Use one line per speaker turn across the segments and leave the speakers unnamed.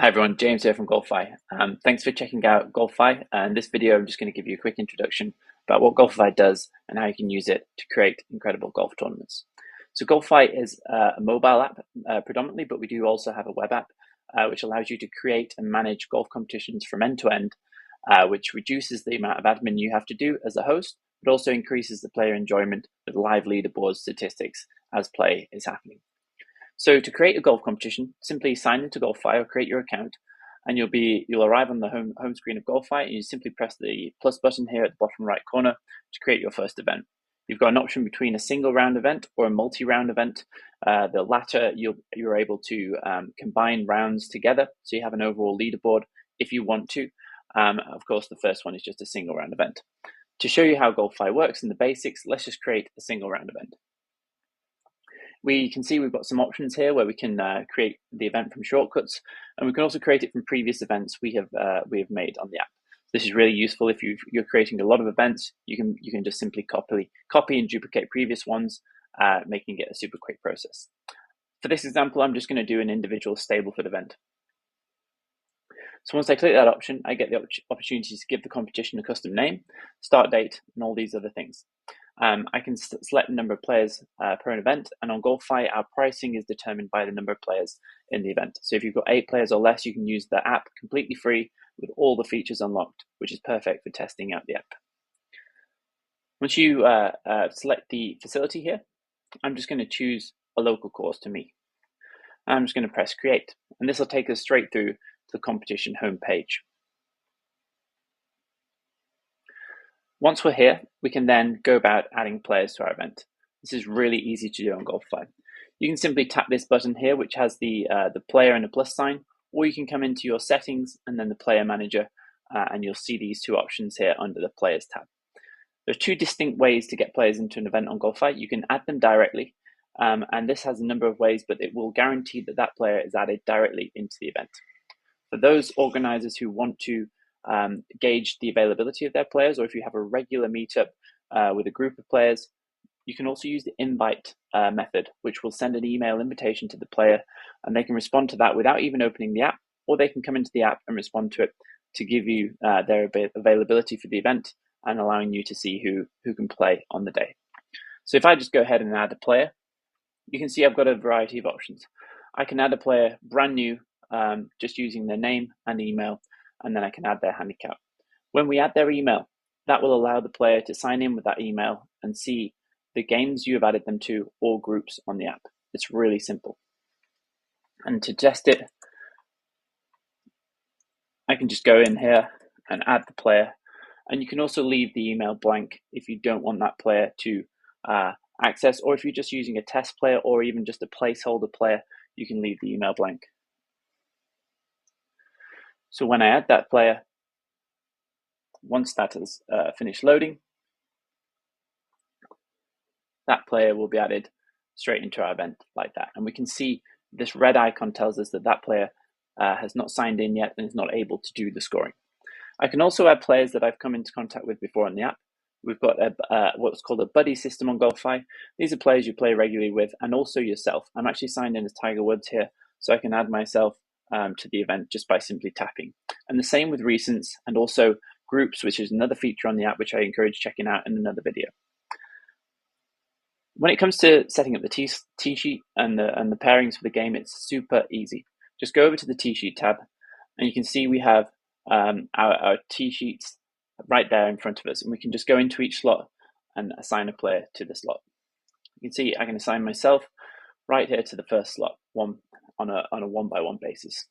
Hi everyone, James here from Golfify. Thanks for checking out Golfify. In this video, I'm just going to give you a quick introduction about what Golfify does and how you can use it to create incredible golf tournaments. So Golfify is a mobile app predominantly, but we do also have a web app which allows you to create and manage golf competitions from end to end, which reduces the amount of admin you have to do as a host, but also increases the player enjoyment with live leaderboard statistics as play is happening. So to create a golf competition, simply sign into Golfify or create your account, and you'll arrive on the home screen of Golfify, and you simply press the plus button here at the bottom right corner to create your first event. You've got an option between a single round event or a multi-round event. The latter, you're able to combine rounds together, so you have an overall leaderboard if you want to. Of course, the first one is just a single round event. To show you how Golfify works and the basics, let's just create a single round event. We can see we've got some options here where we can create the event from shortcuts, and we can also create it from previous events we have made on the app. This is really useful if you're creating a lot of events. You can just simply copy and duplicate previous ones, making it a super quick process. For this example, I'm just going to do an individual Stableford event. So once I click that option, I get the opportunity to give the competition a custom name, start date, and all these other things. I can select the number of players per an event, and on Golfify, our pricing is determined by the number of players in the event. So if you've got 8 players or less, you can use the app completely free with all the features unlocked, which is perfect for testing out the app. Once you select the facility here, I'm just going to choose a local course to me. I'm just going to press create, and this will take us straight through to the competition homepage. Once we're here, we can then go about adding players to our event. This is really easy to do on Golfify. You can simply tap this button here, which has the player and a plus sign, or you can come into your settings and then the player manager, and you'll see these two options here under the players tab. There are 2 distinct ways to get players into an event on Golfify. You can add them directly, and this has a number of ways, but it will guarantee that that player is added directly into the event. For those organizers who want to gauge the availability of their players, or if you have a regular meetup with a group of players, you can also use the invite method, which will send an email invitation to the player, and they can respond to that without even opening the app, or they can come into the app and respond to it to give you their availability for the event and allowing you to see who can play on the day. So if I just go ahead and add a player, you can see I've got a variety of options. I can add a player brand new, just using their name and email, and then I can add their handicap. When we add their email, that will allow the player to sign in with that email and see the games you have added them to or groups on the app. It's really simple. And to test it, I can just go in here and add the player. And you can also leave the email blank if you don't want that player to access, or if you're just using a test player or even just a placeholder player, you can leave the email blank. So when I add that player, once that has finished loading, that player will be added straight into our event like that. And we can see this red icon tells us that that player has not signed in yet and is not able to do the scoring. I can also add players that I've come into contact with before in the app. We've got what's called a buddy system on Golfify. These are players you play regularly with, and also yourself. I'm actually signed in as Tiger Woods here, so I can add myself to the event just by simply tapping. And the same with recents and also groups, which is another feature on the app, which I encourage checking out in another video. When it comes to setting up the tee sheet and the pairings for the game, it's super easy. Just go over to the tee sheet tab, and you can see we have our tee sheets right there in front of us, and we can just go into each slot and assign a player to the slot. You can see I can assign myself right here to the first slot, on a 1-by-1 basis.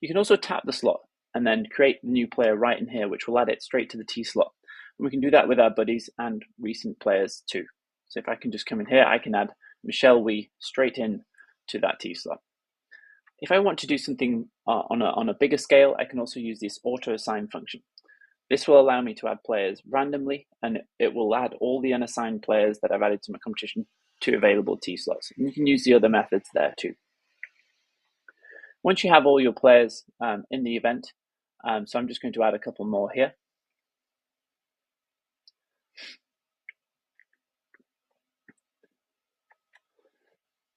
You can also tap the slot and then create the new player right in here, which will add it straight to the tee slot. And we can do that with our buddies and recent players too. So if I can just come in here, I can add Michelle Wee straight in to that tee slot. If I want to do something on a bigger scale, I can also use this auto assign function. This will allow me to add players randomly, and it will add all the unassigned players that I've added to my competition to available tee slots. And you can use the other methods there too. Once you have all your players in the event, so I'm just going to add a couple more here.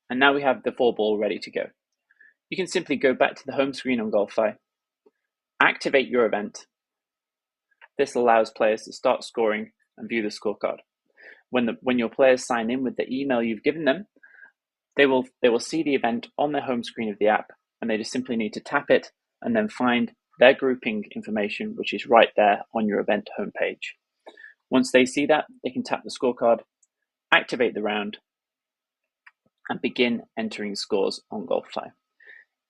And now we have the 4-ball ready to go. you can simply go back to the home screen on Golfify, activate your event. This allows players to start scoring and view the scorecard. When your players sign in with the email you've given them, they will see the event on their home screen of the app, and they just simply need to tap it and then find their grouping information, which is right there on your event homepage. Once they see that, they can tap the scorecard, activate the round, and begin entering scores on Golfify.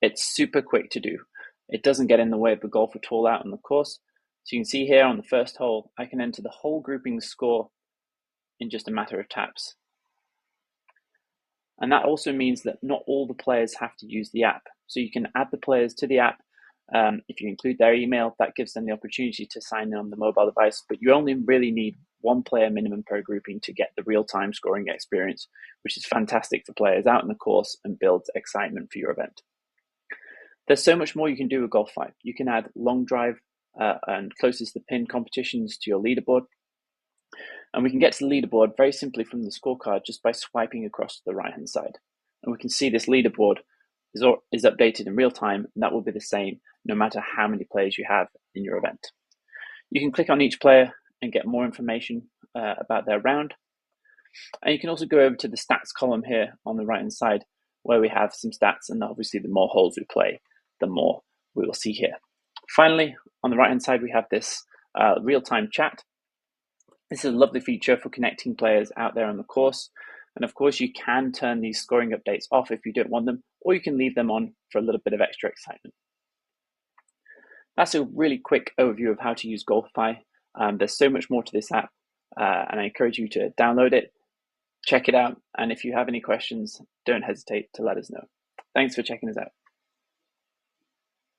It's super quick to do. It doesn't get in the way of the golf at all out on the course. So you can see here on the first hole, I can enter the whole grouping score in just a matter of taps. And that also means that not all the players have to use the app. So you can add the players to the app. If you include their email, that gives them the opportunity to sign in on the mobile device, but you only really need one player minimum per grouping to get the real-time scoring experience, which is fantastic for players out in the course and builds excitement for your event. There's so much more you can do with Golfify. You can add long drive and closest to the pin competitions to your leaderboard. And we can get to the leaderboard very simply from the scorecard just by swiping across to the right-hand side. And we can see this leaderboard is updated in real time, and that will be the same no matter how many players you have in your event. You can click on each player and get more information about their round. And you can also go over to the stats column here on the right-hand side, where we have some stats, and obviously the more holes we play, the more we will see here. Finally, on the right-hand side, we have this real-time chat. This is a lovely feature for connecting players out there on the course. And of course, you can turn these scoring updates off if you don't want them, or you can leave them on for a little bit of extra excitement. That's a really quick overview of how to use Golfify. There's so much more to this app, and I encourage you to download it, check it out, and if you have any questions, don't hesitate to let us know. Thanks for checking us out.